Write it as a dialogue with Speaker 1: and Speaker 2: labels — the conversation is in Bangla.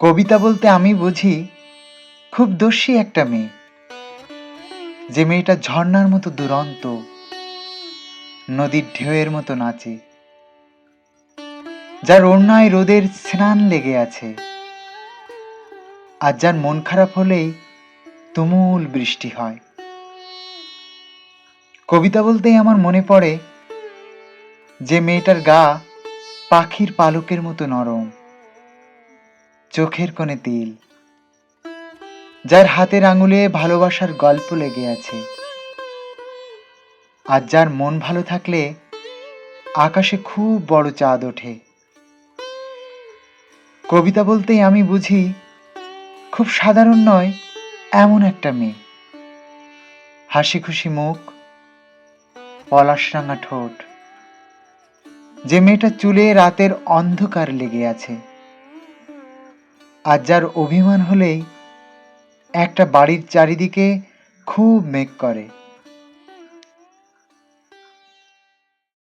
Speaker 1: কবিতা বলতে আমি বুঝি খুব দস্যি একটা মেয়ে, যে মেয়েটা ঝর্ণার মতো দুরন্ত, নদীর ঢেউয়ের মতো নাচে, যার ওড়নায় রোদের স্নান লেগে আছে, আর যার মন খারাপ হলেই তুমুল বৃষ্টি হয়। কবিতা বলতেই আমার মনে পড়ে যে মেয়েটার গা পাখির পালকের মতো নরম, চোখের কোণে তিল, যার হাতের আঙুলে ভালোবাসার গল্প লেগে আছে, আর যার মন ভালো থাকলে আকাশে খুব বড় চাঁদ ওঠে। কবিতা বলতেই আমি বুঝি খুব সাধারণ নয় এমন একটা মেয়ে, হাসি খুশি মুখ, পলাশরাঙা ঠোঁট, যে মেয়েটা চুলে রাতের অন্ধকার লেগে আছে, আর যার অভিমান হলেই একটা বাড়ির চারিদিকে খুব মেঘ করে।